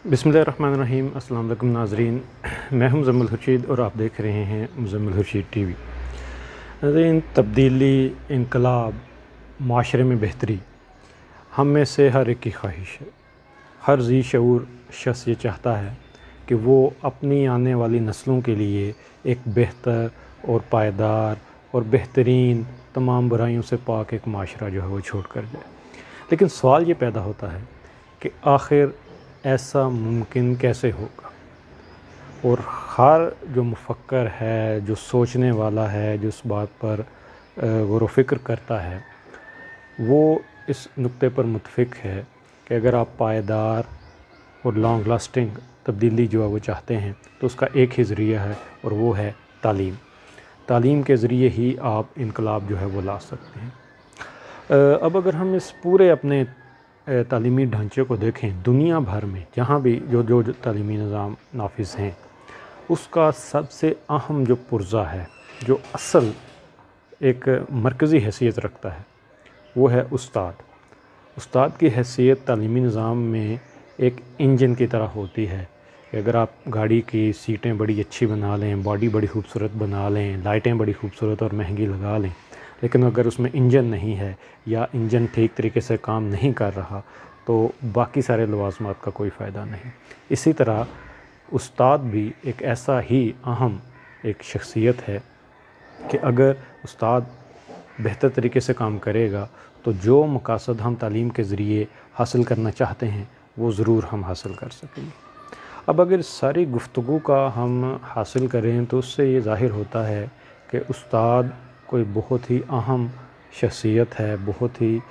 बिस्मिल्लाहिर्रहमानिर्रहीम। अस्सलाम वालेकुम नाज़रीन, मैं हूं मुज़म्मिल खुर्शीद और आप देख रहे हैं मुज़म्मिल खुर्शीद टीवी। नाज़रीन, तब्दीली, इनकलाब, माशरे में बेहतरी हम में से हर एक की ख्वाहिश है। हर ज़ी शऊर शख्स ये चाहता है कि वो अपनी आने वाली नस्लों के लिए एक बेहतर और पायदार और बेहतरीन, तमाम बुराइयों से पाक एक माशरा जो है वो छोड़ कर जाए। लेकिन सवाल ये पैदा होता है कि आखिर ऐसा मुमकिन कैसे होगा। और हर जो मुफक्कर है, जो सोचने वाला है, जो इस बात पर गौर व फ़िक्र करता है, वो इस नुक्ते पर मुत्तफ़िक़ है कि अगर आप पायदार और लॉन्ग लास्टिंग तब्दीली जो है वो चाहते हैं तो उसका एक ही ज़रिया है और वो है तालीम। तालीम के ज़रिए ही आप इनकलाब जो है वो ला सकते हैं। अब अगर हम इस पूरे अपने तालीमी ढांचे को देखें, दुनिया भर में जहाँ भी जो तालीमी निज़ाम नाफिज़ हैं, उसका सबसे अहम जो पुर्ज़ा है, जो असल एक मरकज़ी हैसियत रखता है, वो है उस्ताद। उस्ताद की हैसियत तालीमी निज़ाम में एक इंजन की तरह होती है कि अगर आप गाड़ी की सीटें बड़ी अच्छी बना लें, बॉडी बड़ी खूबसूरत बना लें, लाइटें बड़ी खूबसूरत और महंगी लगा लें, लेकिन अगर उसमें इंजन नहीं है या इंजन ठीक तरीके से काम नहीं कर रहा तो बाकी सारे लवाज़मात का कोई फ़ायदा नहीं। इसी तरह उस्ताद भी एक ऐसा ही अहम एक शख्सियत है कि अगर उस्ताद बेहतर तरीके से काम करेगा तो जो मकासद हम तालीम के ज़रिए हासिल करना चाहते हैं वो ज़रूर हम हासिल कर सकेंगे। अब अगर सारी गुफ्तगू का हम हासिल करें तो उससे ये ज़ाहिर होता है कि उस्ताद कोई बहुत ही अहम शख्सियत है, बहुत ही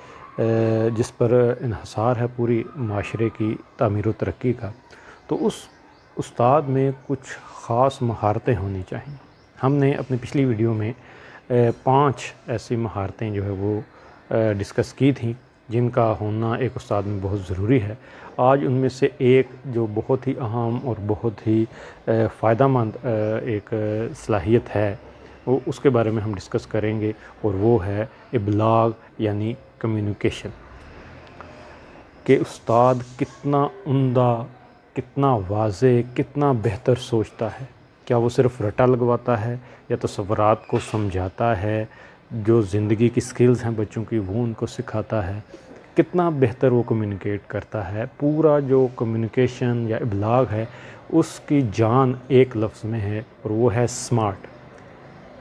जिस पर इन्हसार है पूरी माशरे की तामीर व तरक्की का। तो उस उस्ताद में कुछ ख़ास महारतें होनी चाहिए। हमने अपनी पिछली वीडियो में 5 ऐसी महारतें जो है वो डिस्कस की थी जिनका होना एक उस्ताद में बहुत ज़रूरी है। आज उनमें से एक जो बहुत ही अहम और बहुत ही फ़ायदेमंद एक सलाहियत है वो उसके बारे में हम डिस्कस करेंगे और वो है इबलाग यानी कम्युनिकेशन। कि उस्ताद कितना उम्दा, कितना वाज़े, कितना बेहतर सोचता है। क्या वो सिर्फ़ रटा लगवाता है या तसव्वुरात को समझाता है, जो ज़िंदगी की स्किल्स हैं बच्चों की वो उनको सिखाता है, कितना बेहतर वो कम्युनिकेट करता है। पूरा जो कम्युनिकेशन या इबलाग है उसकी जान एक लफ्ज़ में है और वो है स्मार्ट।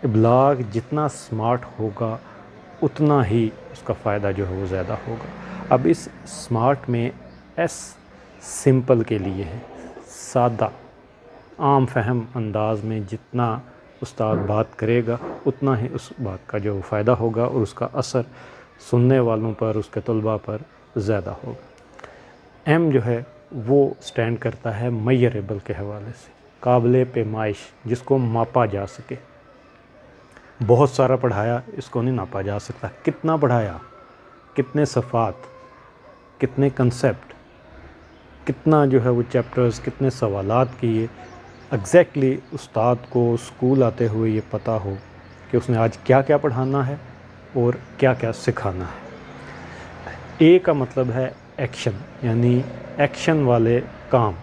इबलाग जितना स्मार्ट होगा उतना ही उसका फ़ायदा जो है वो ज़्यादा होगा। अब इस स्मार्ट में एस सिंपल के लिए है, सादा, आम फहम अंदाज़ में जितना उस्ताद बात करेगा उतना ही उस बात का जो फ़ायदा होगा और उसका असर सुनने वालों पर, उसके तलबा पर ज़्यादा होगा। एम जो है वो स्टैंड करता है मेजरेबल के हवाले से, काबिल पैमाइश, जिसको मापा जा सके। बहुत सारा पढ़ाया, इसको नहीं नापा जा सकता। कितना पढ़ाया, कितने सफ़ात, कितने कंसेप्ट, कितना जो है वो चैप्टर्स, कितने सवालात किए, एग्जैक्टली उस्ताद को स्कूल आते हुए ये पता हो कि उसने आज क्या क्या पढ़ाना है और क्या क्या सिखाना है। ए का मतलब है एक्शन, यानी एक्शन वाले काम,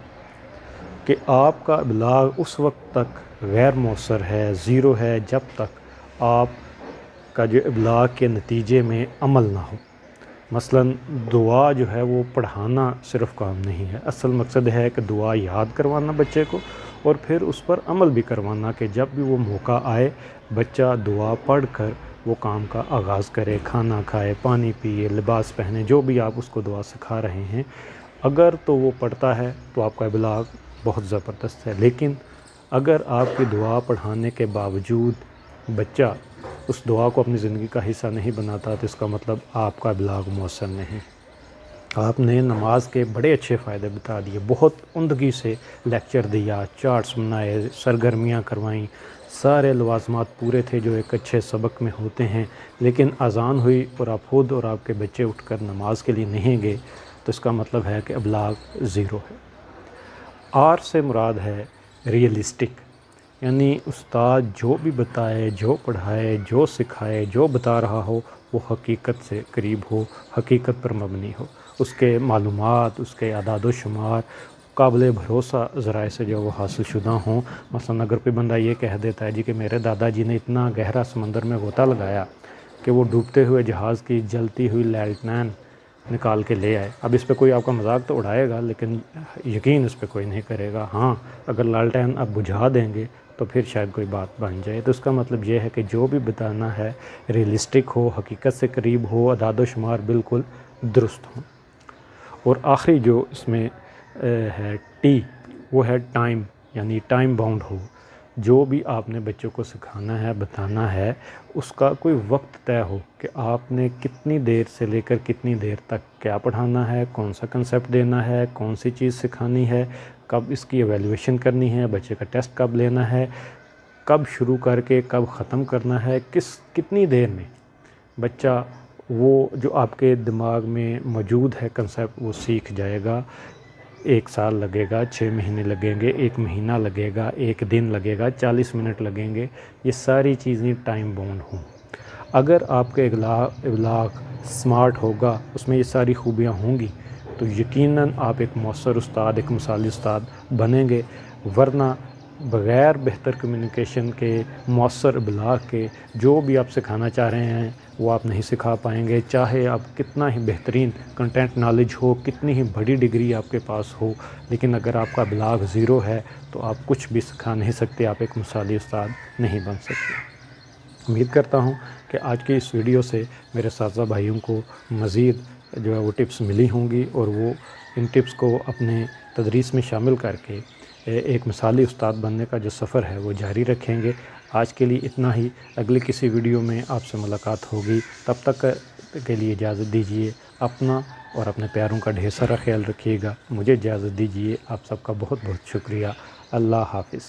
कि आपका इबलाग उस वक्त तक गैर मौसर है, ज़ीरो है, जब तक आप का जो इबलाग के नतीजे में अमल ना हो। मसलन दुआ जो है वो पढ़ाना सिर्फ काम नहीं है, असल मकसद है कि दुआ याद करवाना बच्चे को और फिर उस पर अमल भी करवाना कि जब भी वो मौका आए बच्चा दुआ पढ़ कर वो काम का आगाज़ करे, खाना खाए, पानी पिए, लिबास पहने, जो भी आप उसको दुआ सिखा रहे हैं अगर तो वो पढ़ता है तो आपका इबलाग बहुत ज़बरदस्त है। लेकिन अगर आपकी दुआ पढ़ाने के बावजूद बच्चा उस दुआ को अपनी ज़िंदगी का हिस्सा नहीं बनाता तो इसका मतलब आपका इबलाग मौसर नहीं। आपने नमाज के बड़े अच्छे फ़ायदे बता दिए, बहुत उम्दगी से लेक्चर दिया, चार्ट्स बनाए, सरगर्मियाँ करवाईं, सारे लवाज़मात पूरे थे जो एक अच्छे सबक में होते हैं। लेकिन अज़ान हुई और आप खुद और आपके बच्चे उठकर नमाज के लिए नहीं गए तो इसका मतलब है कि इबलाग ज़ीरो है। आर से मुराद है रियलिस्टिक, यानी उस्ताद जो भी बताए, जो पढ़ाए, जो सिखाए, जो बता रहा हो वो हकीकत से करीब हो, हकीकत पर मबनी हो। उसके मालूमात, उसके अदाद व शुमार قابل بھروسہ ذرائع سے جو وہ حاصل شدہ ہوں۔ مثلا اگر کوئی بندہ یہ کہہ دیتا ہے جی کہ میرے دادا جی نے اتنا گہرا سمندر میں غوطہ لگایا کہ وہ ڈوبتے ہوئے جہاز کی جلتی ہوئی لالٹین نکال کے لے آئے، اب اس پہ کوئی آپ کا مذاق تو اڑائے گا لیکن یقین اس پہ کوئی نہیں کرے گا۔ ہاں اگر لالٹین آپ بجھا دیں گے تو پھر شاید کوئی بات بن جائے۔ تو اس کا مطلب یہ ہے کہ جو بھی بتانا ہے ریئلسٹک ہو، حقیقت سے قریب ہو، اعداد و شمار بالکل درست ہوں۔ اور آخری جو اس میں ہے ٹی، وہ ہے ٹائم، یعنی ٹائم باؤنڈ ہو۔ جو بھی آپ نے بچوں کو سکھانا ہے، بتانا ہے، اس کا کوئی وقت طے ہو کہ آپ نے کتنی دیر سے لے کر کتنی دیر تک کیا پڑھانا ہے، کون سا کنسیپٹ دینا ہے، کون سی چیز سکھانی ہے، کب اس کی ایویلیویشن کرنی ہے، بچے کا ٹیسٹ کب لینا ہے، کب شروع کر کے کب ختم کرنا ہے، کتنی دیر میں بچہ وہ جو آپ کے دماغ میں موجود ہے کنسیپٹ وہ سیکھ جائے گا۔ 1 سال لگے گا، 6 مہینے لگیں گے، 1 مہینہ لگے گا، 1 دن لگے گا، 40 منٹ لگیں گے، یہ ساری چیزیں ٹائم باؤنڈ ہوں۔ اگر آپ کے ابلاغ سمارٹ ہوگا، اس میں یہ ساری خوبیاں ہوں گی، تو یقیناً آپ ایک مؤثر استاد، ایک مثالی استاد بنیں گے، ورنہ بغیر بہتر کمیونیکیشن کے، مؤثر ابلاغ کے جو بھی آپ سکھانا چاہ رہے ہیں وہ آپ نہیں سکھا پائیں گے، چاہے آپ کتنا ہی بہترین کنٹینٹ نالج ہو، کتنی ہی بڑی ڈگری آپ کے پاس ہو، لیکن اگر آپ کا ابلاغ زیرو ہے تو آپ کچھ بھی سکھا نہیں سکتے، آپ ایک مثالی استاد نہیں بن سکتے۔ امید کرتا ہوں کہ آج کی اس ویڈیو سے میرے اساتذہ بھائیوں کو مزید جو ہے وہ ٹپس ملی ہوں گی، اور وہ ان ٹپس کو اپنے تدریس میں شامل کر کے ایک مثالی استاد بننے کا جو سفر ہے وہ جاری رکھیں گے۔ آج کے لیے اتنا ہی، اگلی کسی ویڈیو میں آپ سے ملاقات ہوگی، تب تک کے لیے اجازت دیجیے۔ اپنا اور اپنے پیاروں کا ڈھیر سارا خیال رکھیے گا۔ مجھے اجازت دیجیے۔ آپ سب کا بہت بہت شکریہ۔ اللہ حافظ۔